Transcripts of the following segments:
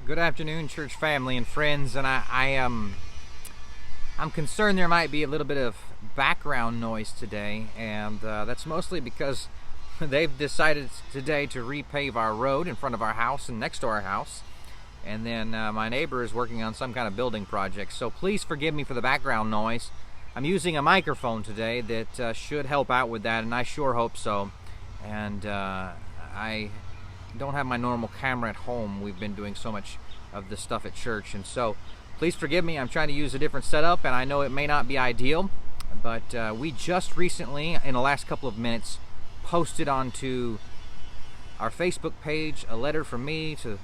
Good afternoon, church family and friends. And I'm concerned there might be a little bit of background noise today, and that's mostly because they've decided today to repave our road in front of our house and next to our house. And then my neighbor is working on some kind of building project. So please forgive me for the background noise. I'm using a microphone today that should help out with that, and I sure hope so. And I don't have my normal camera at home. We've been doing so much of the stuff at church, and so please forgive me. I'm trying to use a different setup, and I know it may not be ideal, but we just recently, in the last couple of minutes, posted onto our Facebook page a letter from me to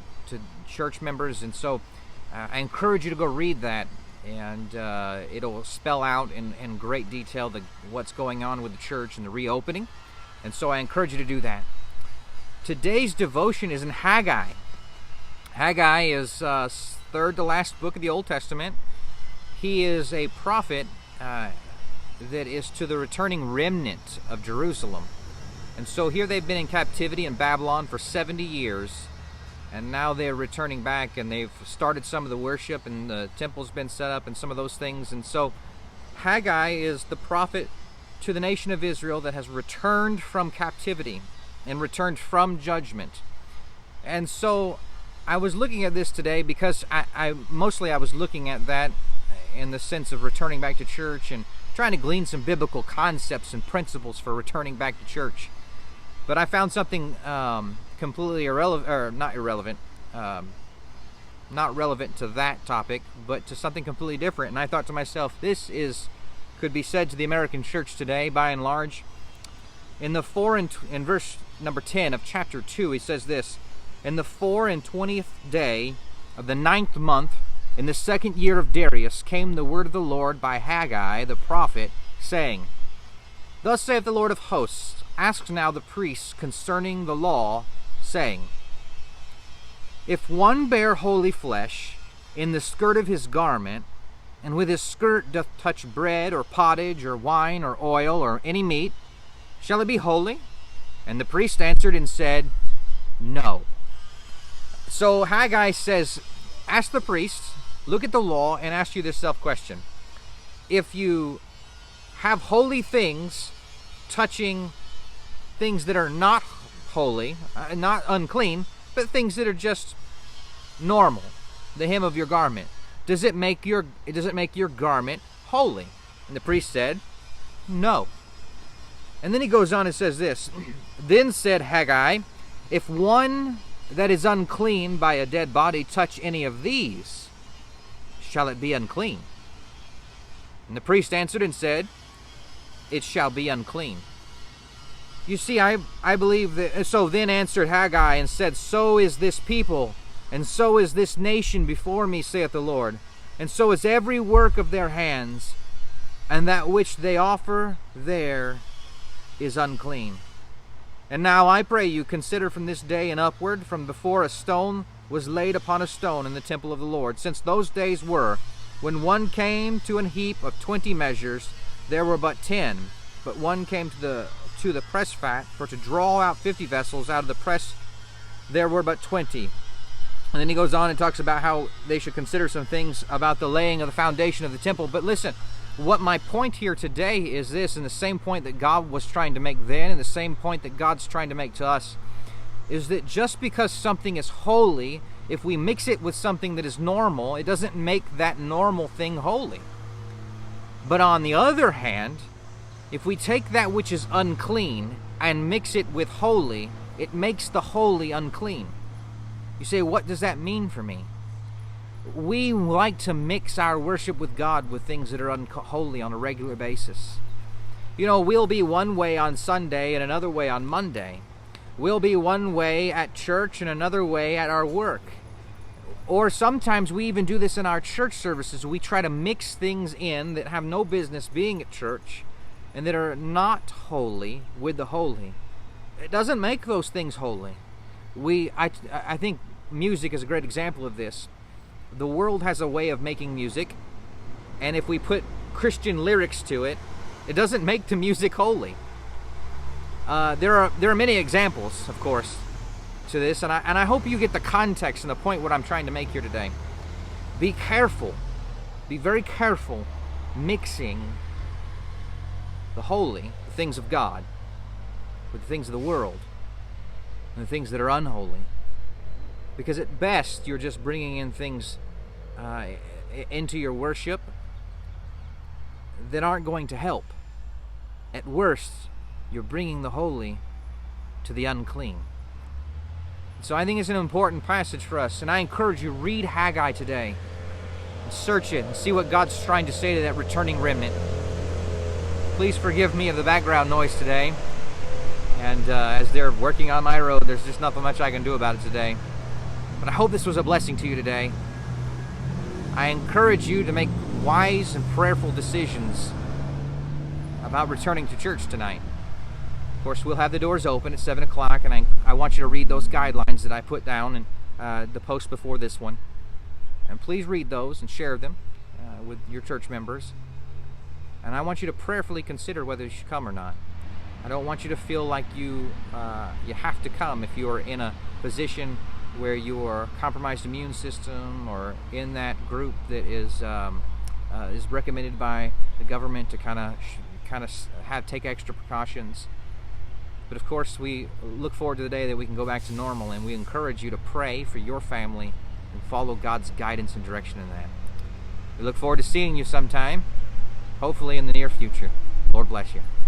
church members, and so I encourage you to go read that, and it'll spell out in great detail what's going on with the church and the reopening, and so I encourage you to do that. Today's devotion is in Haggai. Haggai is third to last book of the Old Testament. He is a prophet that is to the returning remnant of Jerusalem. And so here they've been in captivity in Babylon for 70 years, and now they're returning back, and they've started some of the worship, and the temple's been set up, and some of those things. And so Haggai is the prophet to the nation of Israel that has returned from captivity and returned from judgment. And so I was looking at this today because I was looking at that in the sense of returning back to church and trying to glean some biblical concepts and principles for returning back to church. But I found something completely irrelevant, or not irrelevant, not relevant to that topic, but to something completely different. And I thought to myself, could be said to the American church today, by and large. In verse number 10 of chapter 2, he says this: "In the 24th day of the 9th month, in the 2nd year of Darius, came the word of the Lord by Haggai the prophet, saying, Thus saith the Lord of hosts, ask now the priests concerning the law, saying, If one bear holy flesh in the skirt of his garment, and with his skirt doth touch bread, or pottage, or wine, or oil, or any meat, shall it be holy? And the priest answered and said, No." So Haggai says, ask the priests, look at the law, and ask you this self-question. If you have holy things touching things that are not holy, not unclean, but things that are just normal, the hem of your garment, does it make your garment holy? And the priest said, No. And then he goes on and says this: Then said Haggai, If one that is unclean by a dead body touch any of these, shall it be unclean? And the priest answered and said, It shall be unclean. You see, I believe that. So then answered Haggai and said, So is this people, and so is this nation before me, saith the Lord, and so is every work of their hands, and that which they offer there is unclean. And now I pray you, consider from this day and upward, from before a stone was laid upon a stone in the temple of the Lord, since those days were, when one came to an heap of 20 measures, there were but 10, but one came to the press fat, for to draw out 50 vessels out of the press, there were but 20. And then he goes on and talks about how they should consider some things about the laying of the foundation of the temple. But listen, what my point here today is this, and the same point that God was trying to make then, and the same point that God's trying to make to us, is that just because something is holy, if we mix it with something that is normal, it doesn't make that normal thing holy. But on the other hand, if we take that which is unclean and mix it with holy, it makes the holy unclean. You say, what does that mean for me? We like to mix our worship with God with things that are unholy on a regular basis. You know, we'll be one way on Sunday and another way on Monday. We'll be one way at church and another way at our work. Or sometimes we even do this in our church services. We try to mix things in that have no business being at church and that are not holy with the holy. It doesn't make those things holy. I think music is a great example of this. The world has a way of making music, and if we put Christian lyrics to it, it doesn't make the music holy. There are many examples, of course. to this, and I hope you get the context and the point what I'm trying to make here today. Be careful. Be very careful mixing the holy, the things of God, with the things of the world and the things that are unholy. Because at best, you're just bringing in things into your worship that aren't going to help. At worst, you're bringing the holy to the unclean. So I think it's an important passage for us, and I encourage you, read Haggai today. And search it and see what God's trying to say to that returning remnant. Please forgive me of the background noise today. And as they're working on my road, there's just nothing much I can do about it today. But I hope this was a blessing to you today. I encourage you to make wise and prayerful decisions about returning to church tonight. Of course, we'll have the doors open at 7 o'clock, and I want you to read those guidelines that I put down in the post before this one. And please read those and share them with your church members. And I want you to prayerfully consider whether you should come or not. I don't want you to feel like you have to come if you are in a position where your compromised immune system or in that group that is recommended by the government to kind of take extra precautions. But of course, we look forward to the day that we can go back to normal, and we encourage you to pray for your family and follow God's guidance and direction in that. We look forward to seeing you sometime, hopefully in the near future. Lord bless you.